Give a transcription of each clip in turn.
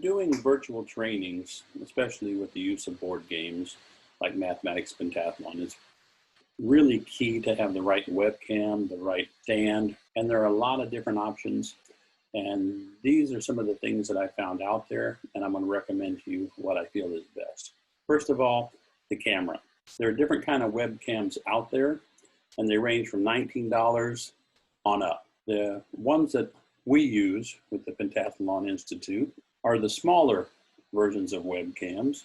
Doing virtual trainings, especially with the use of board games like Mathematics Pentathlon, is really key to have the right webcam, the right stand, and there are a lot of different options. And these are some of the things that I found out there, and I'm going to recommend to you what I feel is best. First of all, the camera. There are different kind of webcams out there, and they range from $19 on up. The ones that we use with the Pentathlon Institute are the smaller versions of webcams.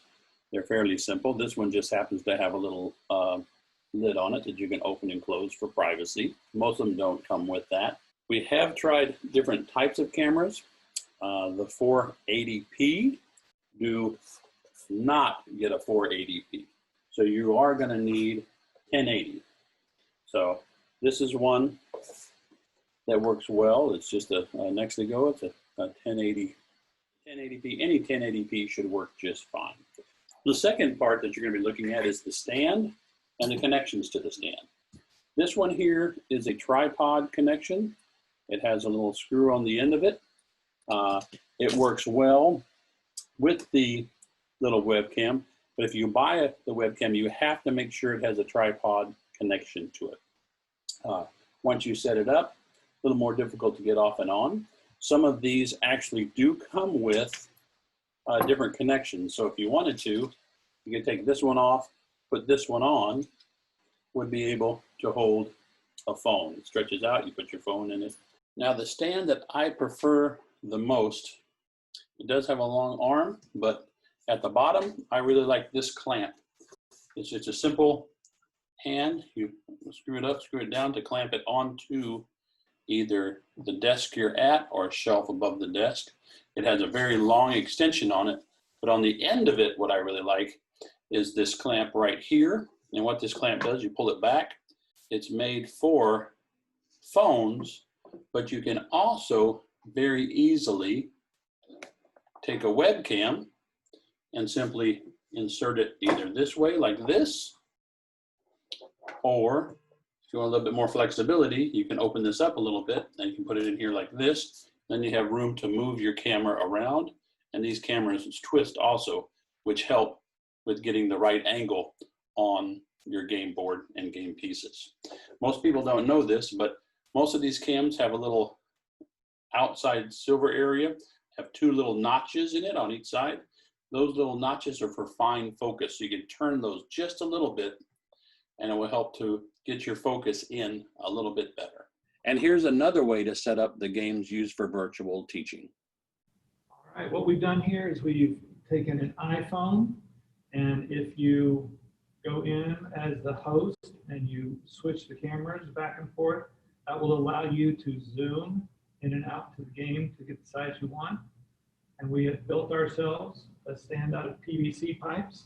They're fairly simple. This one just happens to have a little lid on it that you can open and close for privacy. Most of them don't come with that. We have tried different types of cameras. The 480p do not get a 480p. So you are going to need 1080. So this is one that works well. It's just a next to go. It's a 1080p. Any 1080p should work just fine. The second part that you're going to be looking at is the stand and the connections to the stand. This one here is a tripod connection. It has a little screw on the end of it. It works well with the little webcam, but if you buy the webcam, you have to make sure it has a tripod connection to it. Once you set it up, a little more difficult to get off and on. Some of these actually do come with different connections. So if you wanted to, you could take this one off, put this one on, would be able to hold a phone. It stretches out, you put your phone in it. Now the stand that I prefer the most, it does have a long arm, but at the bottom, I really like this clamp. It's just a simple hand. You screw it up, screw it down to clamp it onto either the desk you're at or a shelf above the desk. It has a very long extension on it, but on the end of it, what I really like is this clamp right here. And what this clamp does, you pull it back. It's made for phones, but you can also very easily take a webcam and simply insert it either this way, like this, or if you want a little bit more flexibility, you can open this up a little bit and you can put it in here like this. Then you have room to move your camera around. And these cameras twist also, which help with getting the right angle on your game board and game pieces. Most people don't know this, but most of these cams have a little outside silver area, have two little notches in it on each side. Those little notches are for fine focus. So you can turn those just a little bit and it will help to get your focus in a little bit better. And here's another way to set up the games used for virtual teaching. All right, what we've done here is we've taken an iPhone, and if you go in as the host and you switch the cameras back and forth, that will allow you to zoom in and out to the game to get the size you want. And we have built ourselves a stand out of PVC pipes.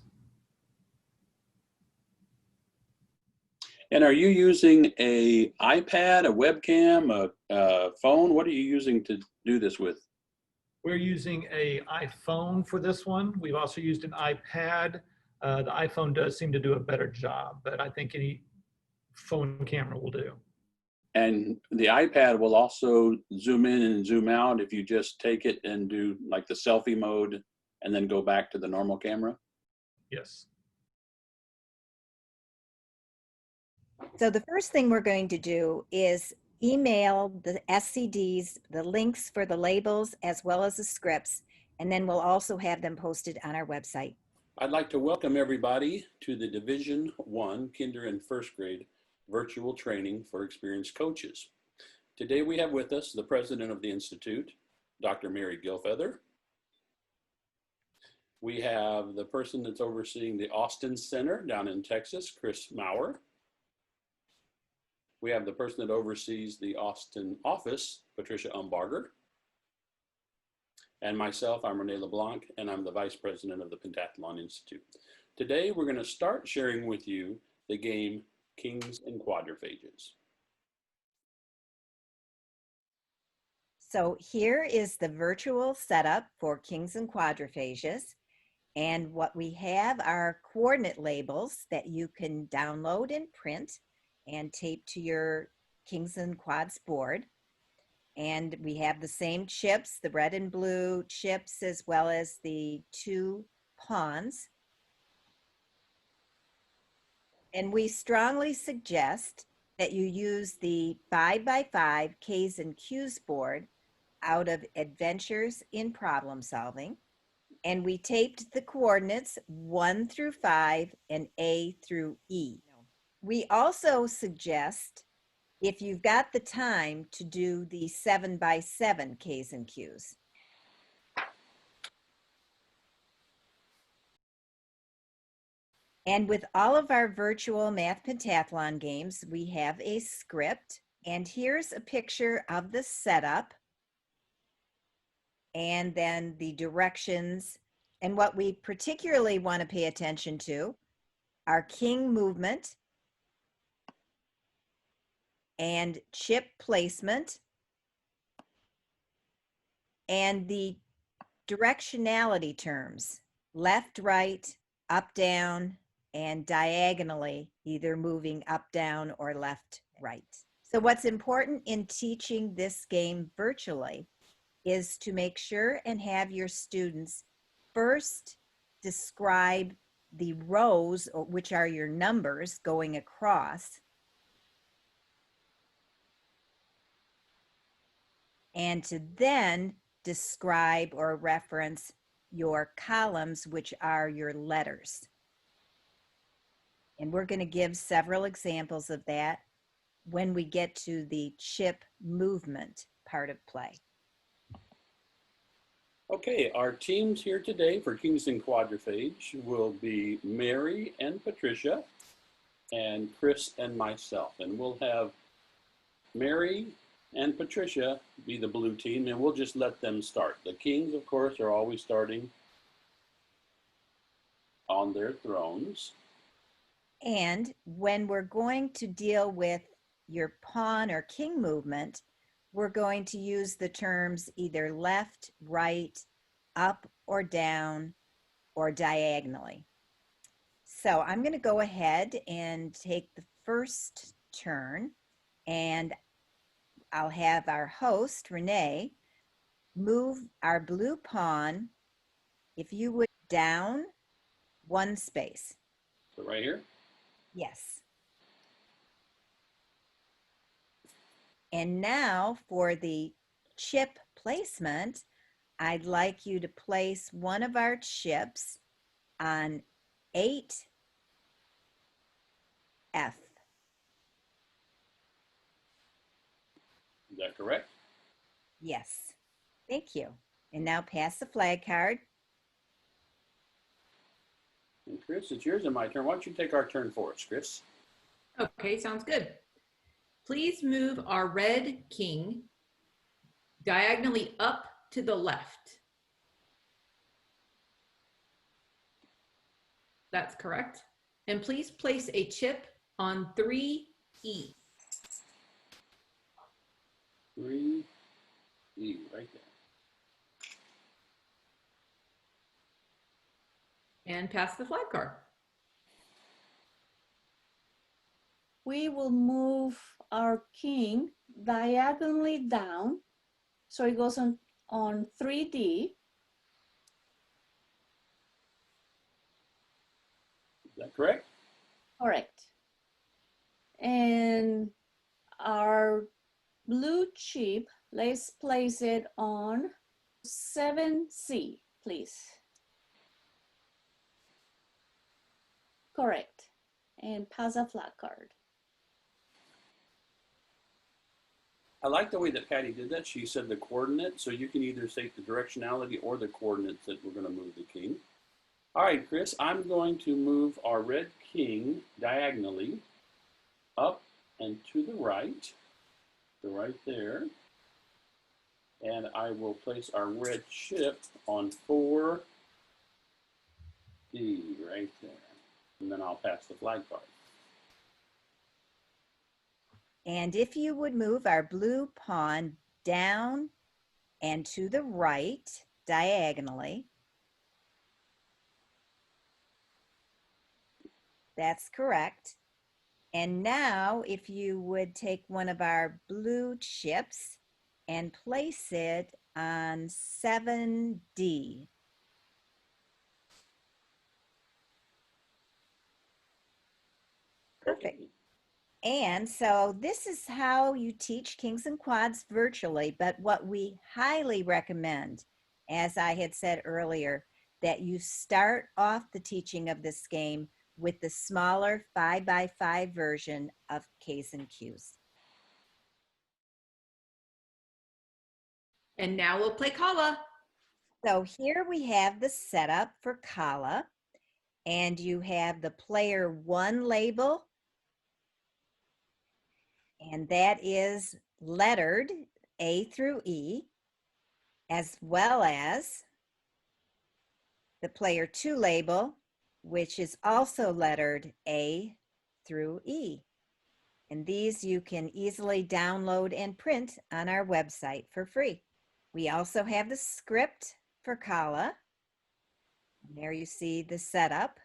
And are you using an iPad, a webcam, a phone? What are you using to do this with? We're using an iPhone for this one. We've also used an iPad. The iPhone does seem to do a better job, but I think any phone camera will do. And the iPad will also zoom in and zoom out if you just take it and do like the selfie mode and then go back to the normal camera? Yes. So the first thing we're going to do is email the SCDs, the links for the labels, as well as the scripts, and then we'll also have them posted on our website. I'd like to welcome everybody to the Division I Kinder and First Grade Virtual Training for Experienced Coaches. Today we have with us the President of the Institute, Dr. Mary Gilfeather. We have the person that's overseeing the Austin Center down in Texas, Chris Maurer. We have the person that oversees the Austin office, Patricia Umbarger. And myself, I'm Rene LeBlanc, and I'm the Vice President of the Pentathlon Institute. Today, we're going to start sharing with you the game Kings and Quadriphages. So here is the virtual setup for Kings and Quadriphages. And what we have are coordinate labels that you can download and print and tape to your Kings and Quads board. And we have the same chips, the red and blue chips, as well as the 2 pawns. And we strongly suggest that you use the 5x5 K's and Q's board out of Adventures in Problem Solving. And we taped the coordinates 1 through 5 and A through E. We also suggest, if you've got the time, to do the 7x7 K's and Q's. And with all of our virtual Math Pentathlon games, we have a script. And here's a picture of the setup and then the directions. And what we particularly want to pay attention to are king movement and chip placement and the directionality terms, left, right, up, down, and diagonally, either moving up, down, or left, right. So what's important in teaching this game virtually is to make sure and have your students first describe the rows, which are your numbers going across, and to then describe or reference your columns, which are your letters. And we're going to give several examples of that when we get to the chip movement part of play. Okay, our teams here today for Kings and Quadriphage will be Mary and Patricia and Chris and myself. And we'll have Mary and Patricia be the blue team, and we'll just let them start. The Kings, of course, are always starting on their thrones. And when we're going to deal with your pawn or king movement, we're going to use the terms either left, right, up or down, or diagonally. So I'm going to go ahead and take the first turn, and I'll have our host, Renee, move our blue pawn, if you would, down 1 space. So right here? Yes. And now for the chip placement, I'd like you to place one of our chips on 8F. Is that correct? Yes. Thank you. And now pass the flag card. And Chris, it's yours and my turn. Why don't you take our turn for us, Chris? Okay, sounds good. Please move our red king diagonally up to the left. That's correct. And please place a chip on 3E. 3E, right there. And pass the flag card. We will move our king diagonally down, so it goes on 3D. Is that correct? Correct. And our blue chip, let's place it on 7C, please. Correct. And pass a flag card. I like the way that Patty did that. She said the coordinates, so you can either say the directionality or the coordinates that we're going to move the king. All right, Chris, I'm going to move our red king diagonally up and to the right, so right there. And I will place our red chip on 4D right there. And then I'll pass the flag card. And if you would move our blue pawn down and to the right diagonally. That's correct. And now if you would take one of our blue chips and place it on 7D. Perfect. And so this is how you teach kings and quads virtually, but what we highly recommend, as I had said earlier, that you start off the teaching of this game with the smaller 5x5 version of K's and Q's. And now we'll play Kala. So here we have the setup for Kala, and you have the player 1 label, and that is lettered A through E, as well as the player 2 label, which is also lettered A through E. And these you can easily download and print on our website for free. We also have the script for Kala. And there you see the setup.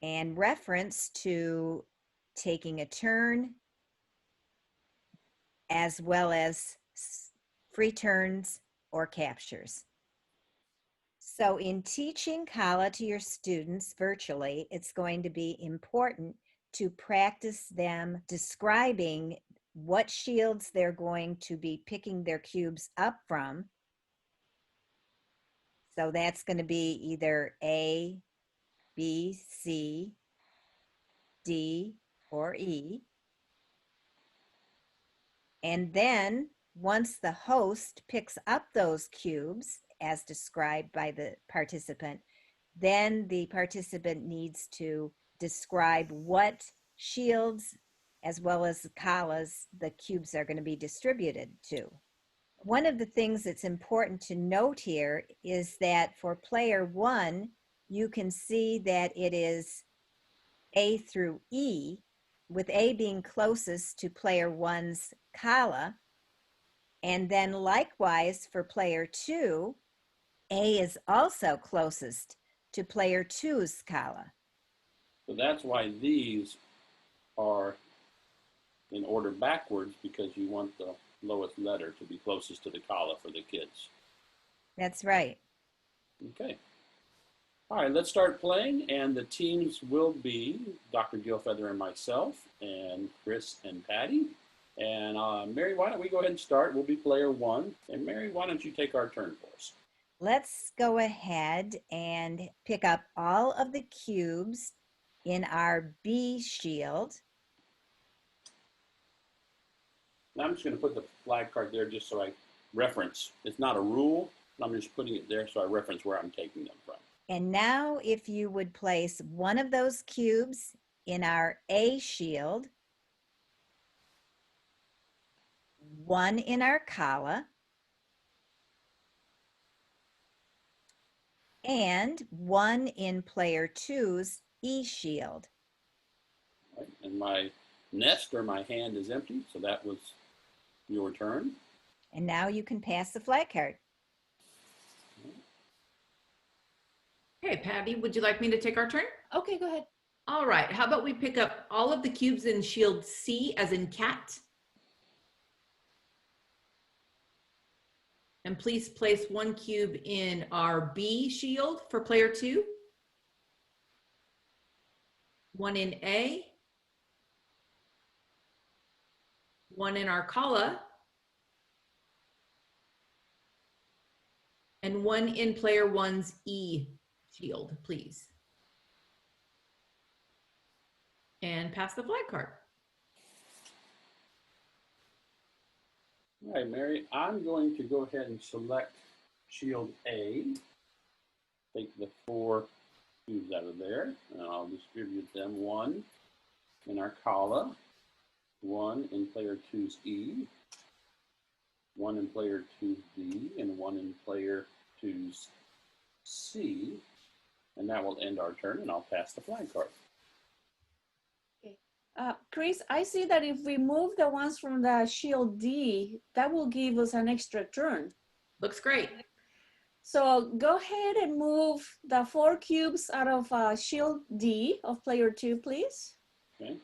And reference to taking a turn, as well as free turns or captures. So in teaching Kala to your students virtually, it's going to be important to practice them describing what shields they're going to be picking their cubes up from. So that's going to be either A, B, C, D, or E. And then once the host picks up those cubes, as described by the participant, then the participant needs to describe what shields, as well as Kalas, the cubes are going to be distributed to. One of the things that's important to note here is that for player 1, you can see that it is A through E, with A being closest to player 1's Kala. And then likewise for player 2, A is also closest to player 2's Kala. So that's why these are in order backwards, because you want the lowest letter to be closest to the Kala for the kids. That's right. Okay. All right, let's start playing, and the teams will be Dr. Gilfeather and myself, and Chris and Patty. And Mary, why don't we go ahead and start? We'll be player 1. And Mary, why don't you take our turn for us? Let's go ahead and pick up all of the cubes in our B shield. Now I'm just going to put the flag card there just so I reference. It's not a rule, but I'm just putting it there so I reference where I'm taking them from. And now if you would place one of those cubes in our A shield, one in our Kala, and one in player 2's E shield. Right. And my nest or my hand is empty, so that was your turn. And now you can pass the flag card. Okay, Patty, would you like me to take our turn? Okay, go ahead. All right, how about we pick up all of the cubes in shield C as in cat? And please place one cube in our B shield for player 2. One in A. One in our Kala. And one in player 1's E shield, please. And pass the flag card. All right, Mary, I'm going to go ahead and select shield A. Take the 4 cubes out of there, and I'll distribute them. One in our Kala, one in player 2's E, one in player 2's D, and one in player 2's C. And that will end our turn, and I'll pass the flag card. Chris, I see that if we move the ones from the shield D, that will give us an extra turn. Looks great. So go ahead and move the 4 cubes out of shield D of player 2, please. Okay.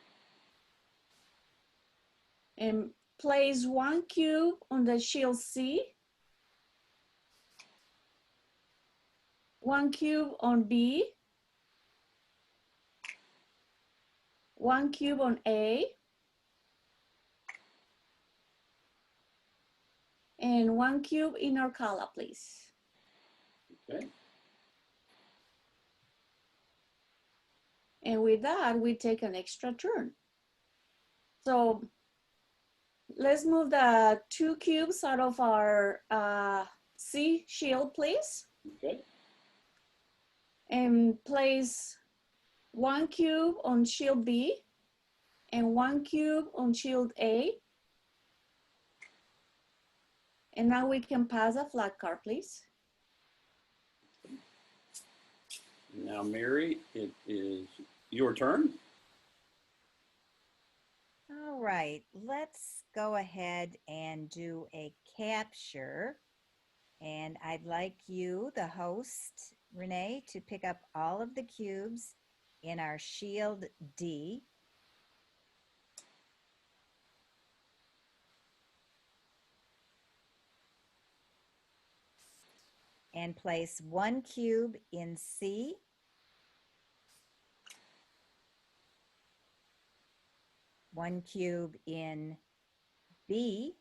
And place 1 cube on the shield C, 1 cube on B, 1 cube on A, and 1 cube in our column, please. Okay. And with that, we take an extra turn. So let's move the 2 cubes out of our C shield, please. Okay. And place 1 cube on shield B and 1 cube on shield A. And now we can pass a flat card, please. Now, Mary, it is your turn. All right, let's go ahead and do a capture. And I'd like you, the host, Renee, to pick up all of the cubes in our shield D. And place 1 cube in C. 1 cube in B.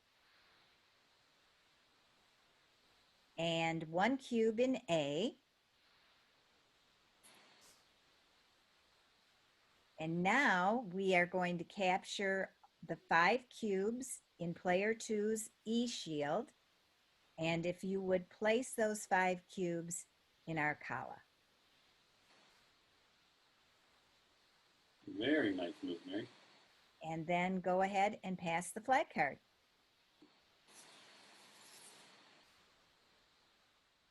And 1 cube in A. And now we are going to capture the 5 cubes in player 2's E shield. And if you would place those 5 cubes in our kala. Very nice move, Mary. And then go ahead and pass the flag card.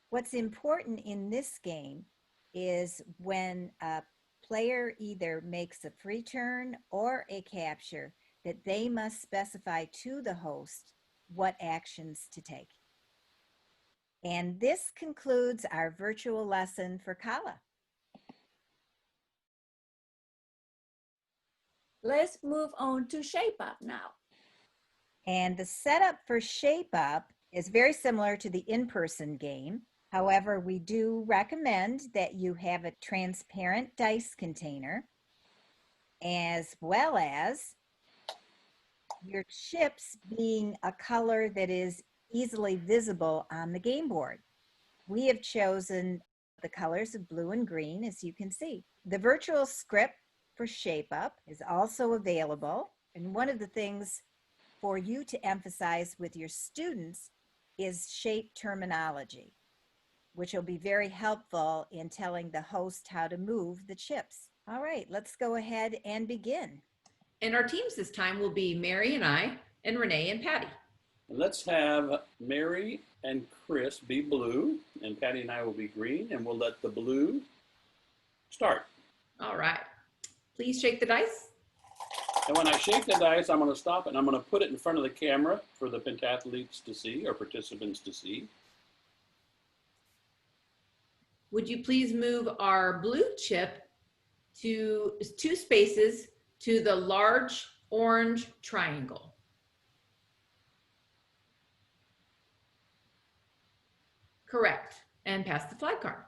What's important in this game is when a player either makes a free turn or a capture, that they must specify to the host what actions to take. And this concludes our virtual lesson for Kala. Let's move on to Shape Up now. And the setup for Shape Up is very similar to the in-person game. However, we do recommend that you have a transparent dice container, as well as your chips being a color that is easily visible on the game board. We have chosen the colors of blue and green, as you can see. The virtual script for Shape Up is also available. And one of the things for you to emphasize with your students is shape terminology, which will be very helpful in telling the host how to move the chips. All right, let's go ahead and begin. And our teams this time will be Mary and I, and Renee and Patty. Let's have Mary and Chris be blue, and Patty and I will be green, and we'll let the blue start. All right. Please shake the dice. And when I shake the dice, I'm going to stop it, and I'm going to put it in front of the camera for the pentathletes to see, or participants to see. Would you please move our blue chip to 2 spaces to the large orange triangle? Correct. And pass the flag card.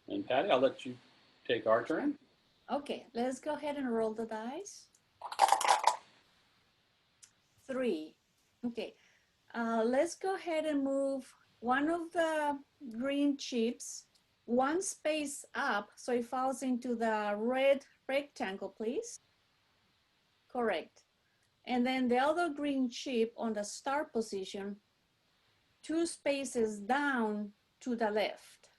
And Patty, I'll let you take our turn. Okay, let's go ahead and roll the dice. 3. Okay, let's go ahead and move one of the green chips 1 space up so it falls into the red rectangle, please. Correct. And then the other green chip on the start position 2 spaces down to the left.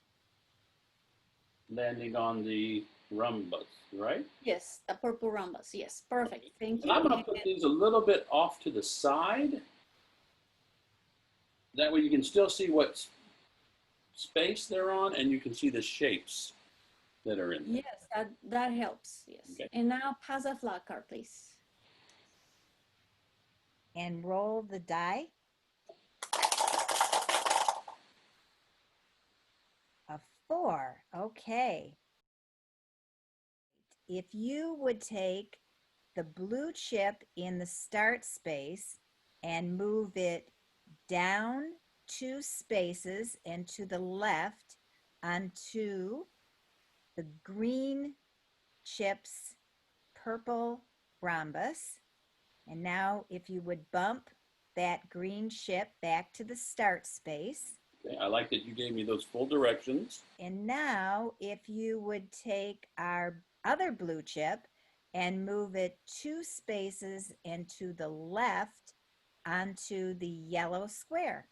Landing on the rhombus, right? Yes, the purple rhombus. Yes, perfect. Thank And you. I'm going to put these a little bit off to the side. That way you can still see what space they're on, and you can see the shapes that are in there. Yes, that helps. Yes. Okay. And now pass a flag card, please. And roll the die. A 4. Okay. If you would take the blue chip in the start space and move it down 2 spaces and to the left onto the green chip's purple rhombus. And now if you would bump that green chip back to the start space. Okay, I like that you gave me those full directions. And now if you would take our other blue chip and move it 2 spaces and to the left onto the yellow square.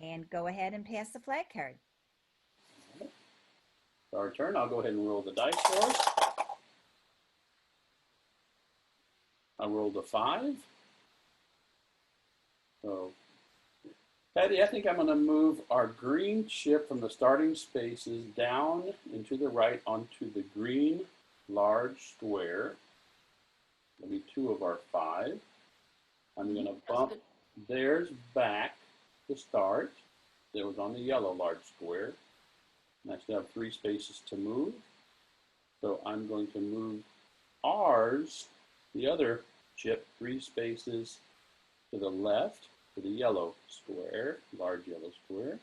And go ahead and pass the flag card. Our turn. I'll go ahead and roll the dice for us. I rolled a 5. So, Patty, I think I'm going to move our green chip from the starting spaces down and to the right onto the green large square. That'll be 2 of our 5. I'm going to bump theirs back to start. That was on the yellow large square. And I still have 3 spaces to move. So I'm going to move ours, the other chip, 3 spaces to the left to the yellow square, large yellow square.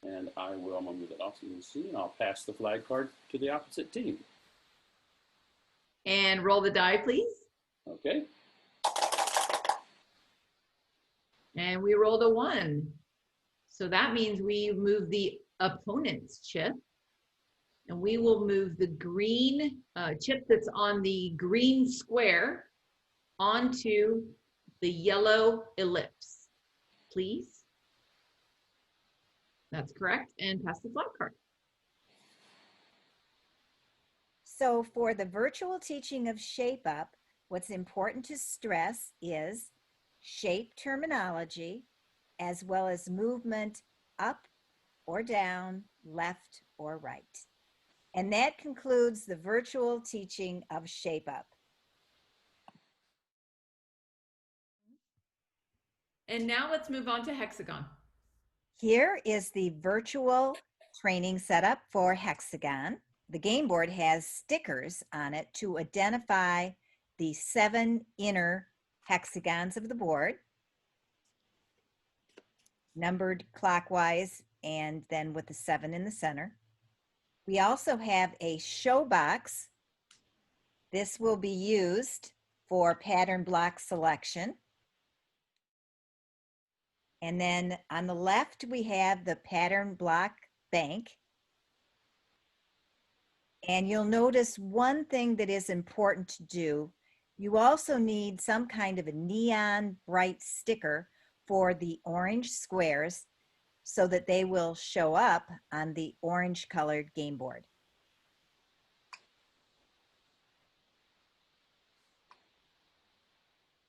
And I'm going to move it off so you can see, and I'll pass the flag card to the opposite team. And roll the die, please. Okay. And we rolled a 1. So that means we move the opponent's chip. And we will move the green chip that's on the green square onto the yellow ellipse, please. That's correct. And pass the flag card. So for the virtual teaching of Shape Up, what's important to stress is shape terminology, as well as movement up or down, left or right. And that concludes the virtual teaching of Shape Up. And now let's move on to Hexagon. Here is the virtual training setup for Hexagon. The game board has stickers on it to identify the 7 inner hexagons of the board, numbered clockwise and then with the 7 in the center. We also have a show box. This will be used for pattern block selection. And then on the left, we have the pattern block bank. And you'll notice one thing that is important to do. You also need some kind of a neon bright sticker for the orange squares so that they will show up on the orange colored game board.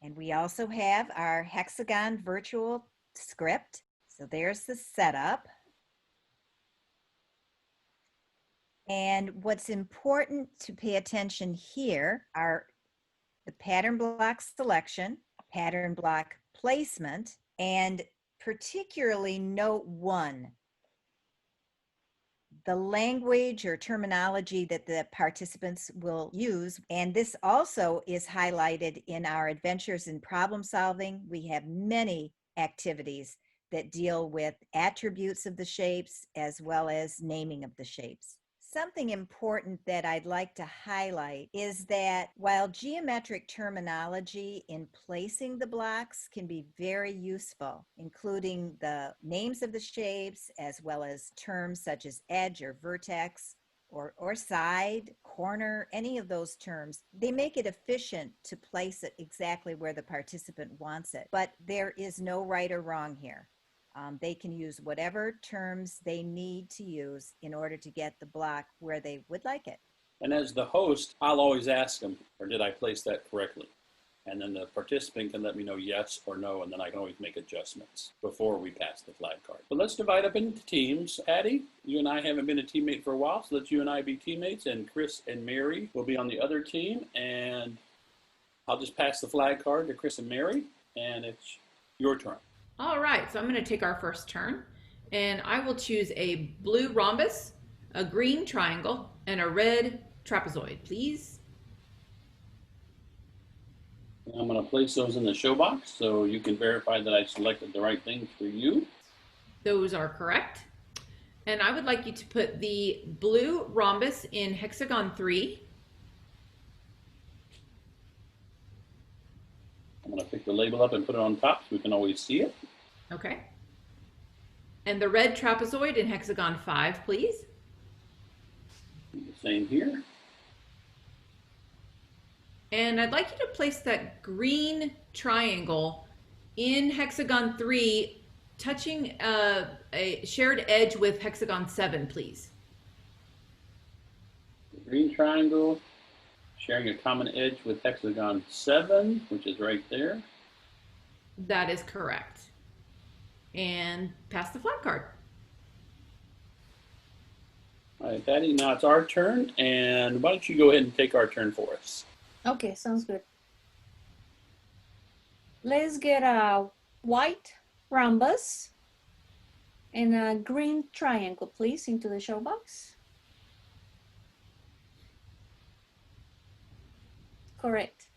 And we also have our Hexagon virtual script. So there's the setup. And what's important to pay attention here are the pattern block selection, pattern block placement, and particularly note 1, the language or terminology that the participants will use. And this also is highlighted in our Adventures in Problem Solving. We have many activities that deal with attributes of the shapes as well as naming of the shapes. Something important that I'd like to highlight is that while geometric terminology in placing the blocks can be very useful, including the names of the shapes as well as terms such as edge or vertex or side, corner, any of those terms, they make it efficient to place it exactly where the participant wants it. But there is no right or wrong here. They can use whatever terms they need to use in order to get the block where they would like it. And as the host, I'll always ask them, or did I place that correctly? And then the participant can let me know yes or no, and then I can always make adjustments before we pass the flag card. But let's divide up into teams. Patty, you and I haven't been a teammate for a while, so let you and I be teammates, and Chris and Mary will be on the other team. And I'll just pass the flag card to Chris and Mary, and it's your turn. All right, so I'm going to take our first turn, and I will choose a blue rhombus a green triangle, and a red trapezoid, please. I'm going to place those in the show box so you can verify that I selected the right thing for you. Those are correct. And I would like you to put the blue rhombus in hexagon 3. I'm going to pick the label up and put it on top so we can always see it. Okay. And the red trapezoid in hexagon 5, please. The same here. And I'd like you to place that green triangle in hexagon 3, touching a shared edge with hexagon 7, please. The green triangle sharing a common edge with hexagon 7, which is right there. That is correct. And pass the flag card. All right, Patty, now it's our turn, and why don't you go ahead and take our turn for us? Okay, sounds good. Let's get a white rhombus and a green triangle, please, into the show box. Correct.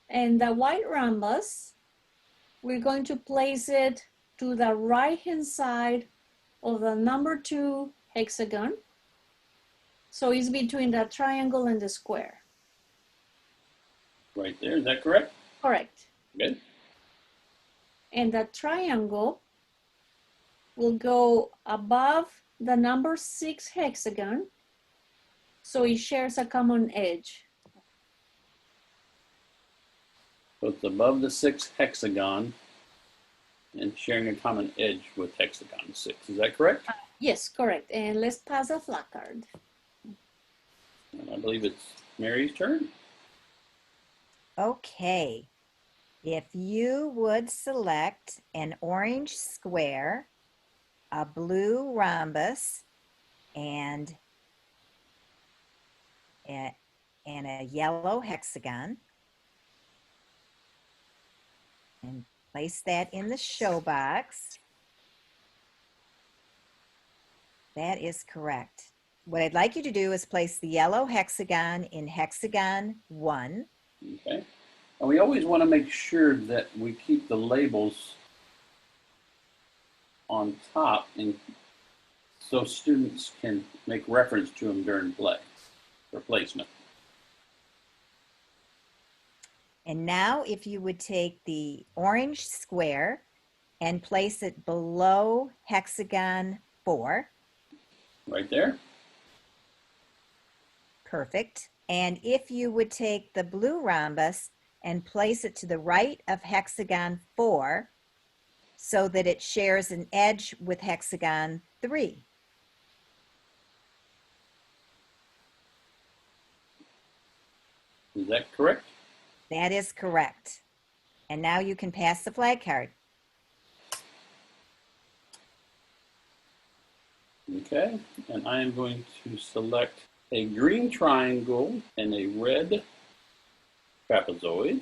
And the white rhombus, we're going to place it to the right-hand side of the number 2 hexagon. So it's between the triangle and the square. Right there, is that correct? Correct. Good. And the triangle will go above the number 6 hexagon, so it shares a common edge. So it's above the 6 hexagon and sharing a common edge with hexagon 6. Is that correct? Yes, correct. And let's pass the flag card. And I believe it's Mary's turn. Okay. If you would select an orange square, a blue rhombus, and a yellow hexagon, and place that in the show box. That is correct. What I'd like you to do is place the yellow hexagon in hexagon 1. Okay. And we always want to make sure that we keep the labels on top and so students can make reference to them during play or placement. And now if you would take the orange square and place it below hexagon 4. Right there. Perfect. And if you would take the blue rhombus and place it to the right of hexagon 4 so that it shares an edge with hexagon 3. Is that correct? That is correct. And now you can pass the flag card. Okay, and I am going to select a green triangle and a red trapezoid.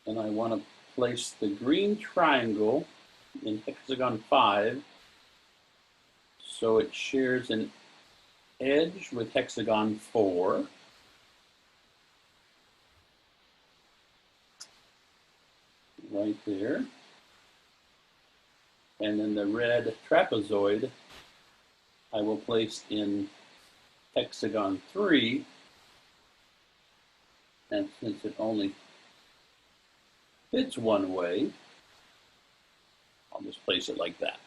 And I want to place the green triangle in hexagon 5 so it shares an edge with hexagon 4. Right there. And then the red trapezoid I will place in hexagon 3. And since it only fits one way, I'll just place it like that.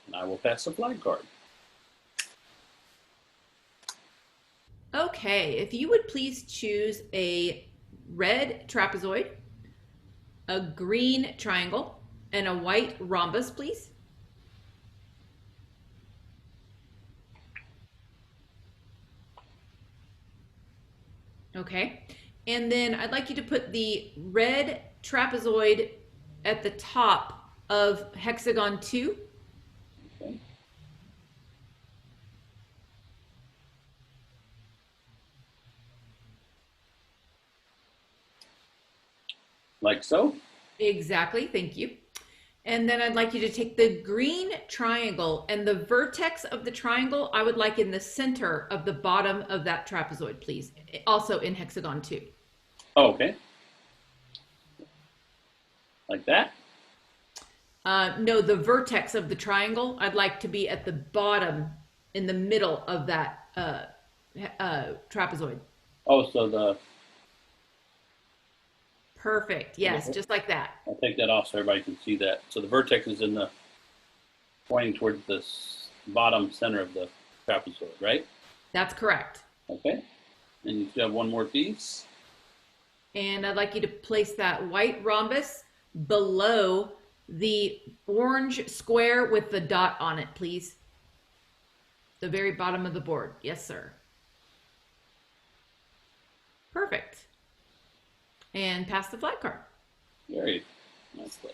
And I will pass the flag card. Okay, if you would please choose a red trapezoid, a green triangle, and a white rhombus, please. Okay, and then I'd like you to put the red trapezoid at the top of hexagon 2. Okay. Like so. Exactly, thank you. And then I'd like you to take the green triangle, and the vertex of the triangle, I would like in the center of the bottom of that trapezoid, please. Also in Hexagon 2. Oh, okay. Like that? No, the vertex of the triangle, I'd like to be at the bottom in the middle of that trapezoid. Oh, so the... Perfect. Yes, just like that. I'll take that off so everybody can see that. So the vertex is in the pointing towards the bottom center of the trapezoid, right? That's correct. Okay. And you still have one more piece. And I'd like you to place that white rhombus below the orange square with the dot on it, please. The very bottom of the board. Yes, sir. Perfect. And pass the flag card. Very nicely.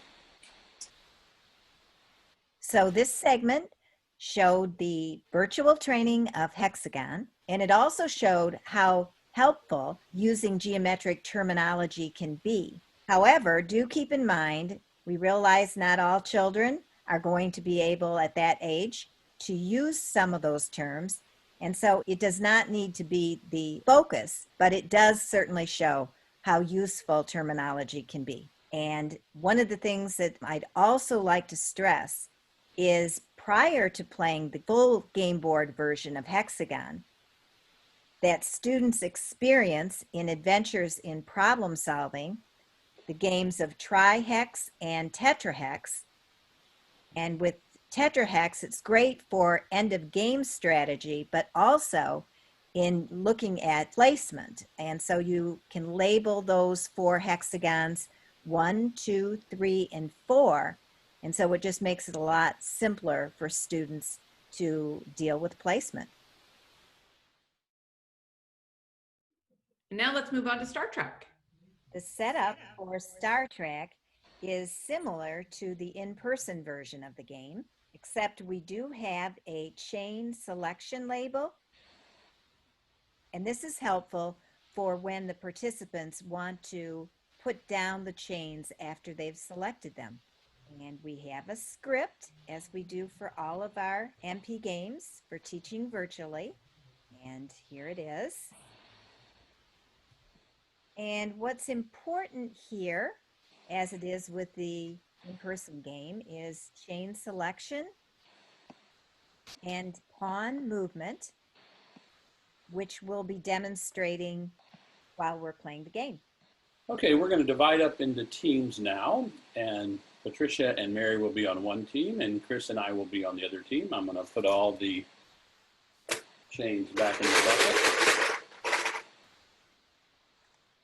So this segment showed the virtual training of Hexagon, and it also showed how helpful using geometric terminology can be. However, do keep in mind, we realize not all children are going to be able at that age to use some of those terms, and so it does not need to be the focus, but it does certainly show how useful terminology can be. And one of the things that I'd also like to stress is prior to playing the full game board version of Hexagon, that students experience in adventures in problem solving the games of tri-hex and tetrahex. And with tetrahex, it's great for end of game strategy, but also in looking at placement. And so you can label those 4 hexagons 1, 2, 3, and 4. And so it just makes it a lot simpler for students to deal with placement. And now let's move on to Star Trek. The setup for Star Trek is similar to the in-person version of the game, except we do have a chain selection label. And this is helpful for when the participants want to put down the chains after they've selected them. And we have a script, as we do for all of our MP games for teaching virtually. And here it is. And what's important here, as it is with the in-person game, is chain selection and pawn movement, which we'll be demonstrating while we're playing the game. Okay, we're going to divide up into teams now, and Patricia and Mary will be on one team, and Chris and I will be on the other team. I'm going to put all the chains back in the bucket.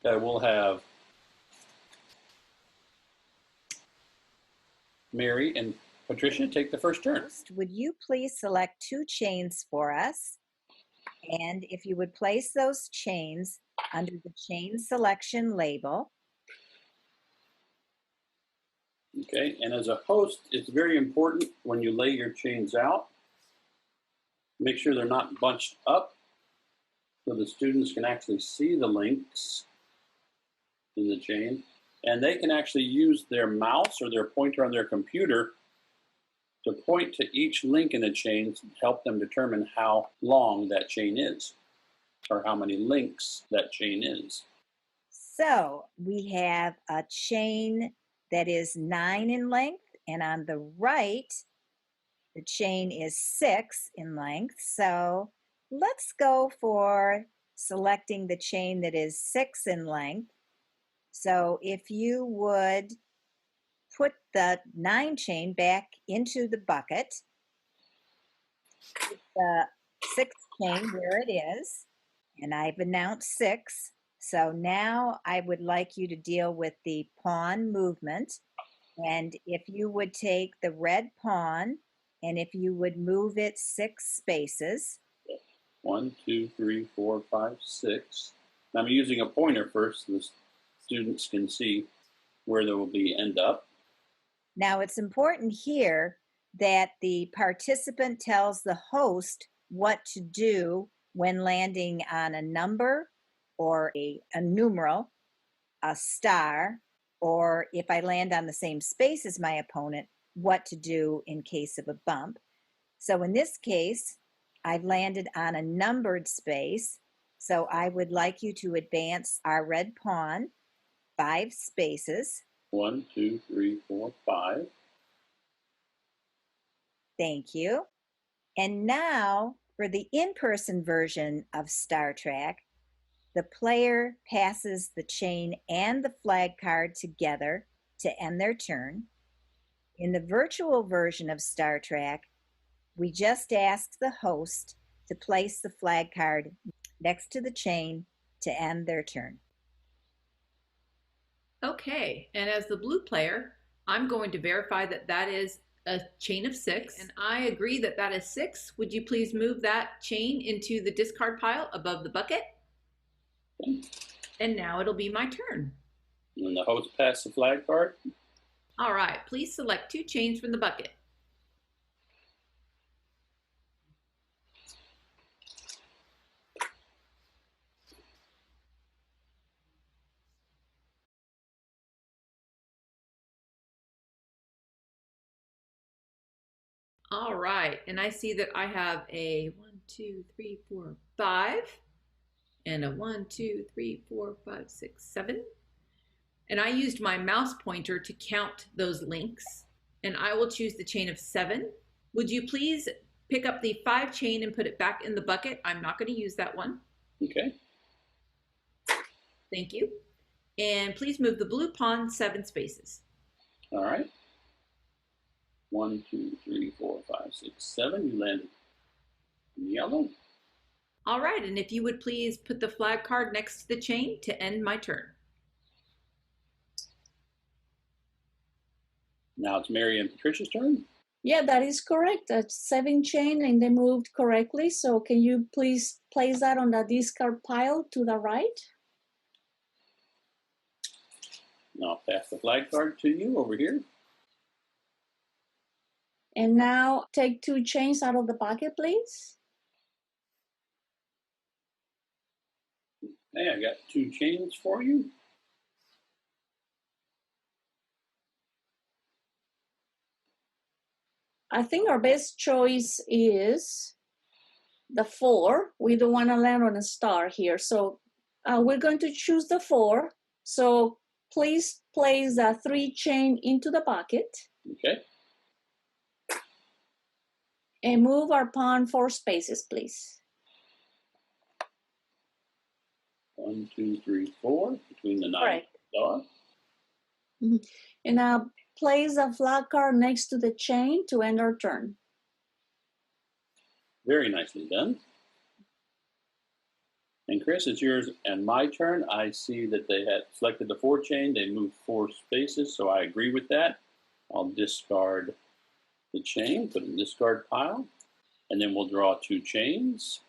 Okay, we'll have Mary and Patricia take the first turn. Would you please select 2 chains for us? And if you would place those chains under the chain selection label. Okay, and as a host, it's very important when you lay your chains out, make sure they're not bunched up so the students can actually see the links in the chain, and they can actually use their mouse or their pointer on their computer to point to each link in the chain to help them determine how long that chain is or how many links that chain is. So we have a chain that is 9 in length, and on the right, the chain is 6 in length. So let's go for selecting the chain that is 6 in length. So if you would put the 9 chain back into the bucket, put the 6 chain where it is, and I've announced 6. So now I would like you to deal with the pawn movement. And if you would take the red pawn, and if you would move it 6 spaces. 1, 2, 3, 4, 5, 6. I'm using a pointer first so the students can see where they will be end up. Now it's important here that the participant tells the host what to do when landing on a number or a numeral, a star, or if I land on the same space as my opponent, what to do in case of a bump. So in this case, I've landed on a numbered space. So I would like you to advance our red pawn 5 spaces. 1, 2, 3, 4, 5. Thank you. And now for the in-person version of Star Trek, the player passes the chain and the flag card together to end their turn. In the virtual version of Star Trek, we just ask the host to place the flag card next to the chain to end their turn. Okay, and as the blue player, I'm going to verify that that is a chain of 6, and I agree that that is 6. Would you please move that chain into the discard pile above the bucket? And now it'll be my turn. When the host passes the flag card. All right, please select 2 chains from the bucket. All right, and I see that I have a 1, 2, 3, 4, 5, and a 1, 2, 3, 4, 5, 6, 7. And I used my mouse pointer to count those links, and I will choose the chain of 7. Would you please pick up the 5 chain and put it back in the bucket? I'm not going to use that one. Okay. Thank you. And please move the blue pawn 7 spaces. All right. 1, 2, 3, 4, 5, 6, 7. You landed in yellow. All right, and if you would please put the flag card next to the chain to end my turn. Now it's Mary and Patricia's turn. Yeah, that is correct. That's 7 chain and they moved correctly. So can you please place that on the discard pile to the right? Now I'll pass the flag card to you over here. And now take 2 chains out of the bucket, please. Hey, I got 2 chains for you. I think our best choice is the 4. We don't want to land on a star here. So we're going to choose the 4. So please place the 3 chain into the bucket. Okay. And move our pawn 4 spaces, please. 1, 2, 3, 4 between the 9 Correct. and the star. And now place a flag card next to the chain to end our turn. Very nicely done. And Chris, it's yours and my turn. I see that they had selected the 4 chain. They moved 4 spaces, so I agree with that. I'll discard the chain, put it in the discard pile, and then we'll draw 2 chains.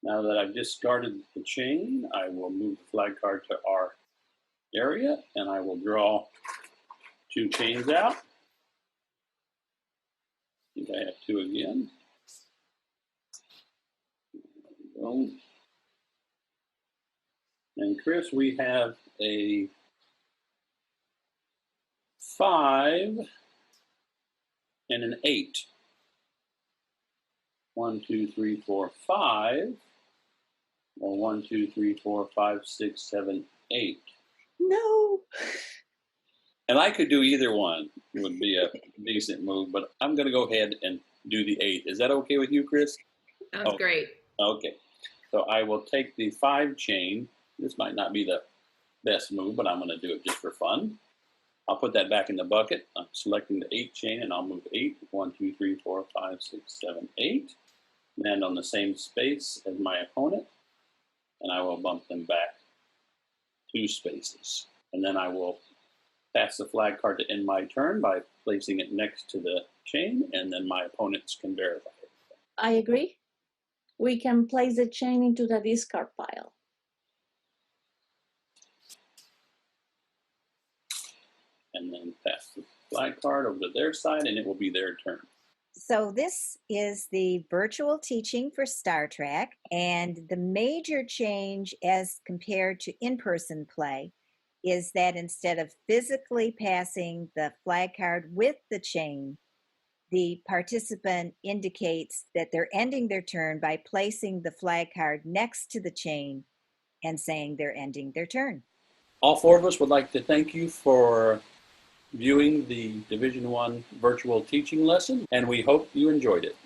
Now that I've discarded the chain, I will move the flag card to our area, and I will draw 2 chains out. I think I have 2 again. There we go. And Chris, we have a 5 and an 8. 1, 2, 3, 4, 5. Or 1, 2, 3, 4, 5, 6, 7, 8. No. And I could do either one. It would be a decent move, but I'm going to go ahead and do the 8. Is that okay with you, Chris? Sounds great. Okay. So I will take the 5 chain. This might not be the best move, but I'm going to do it just for fun. I'll put that back in the bucket. I'm selecting the 8 chain, and I'll move 8. 1, 2, 3, 4, 5, 6, 7, 8. Land on the same space as my opponent, and I will bump them back 2 spaces. And then I will pass the flag card to end my turn by placing it next to the chain, and then my opponents can verify it. I agree. We can place the chain into the discard pile. And then pass the flag card over to their side, and it will be their turn. So this is the virtual teaching for Star Trek, and the major change as compared to in-person play is that instead of physically passing the flag card with the chain, the participant indicates that they're ending their turn by placing the flag card next to the chain and saying they're ending their turn. All four of us would like to thank you for viewing the Division I virtual teaching lesson, and we hope you enjoyed it.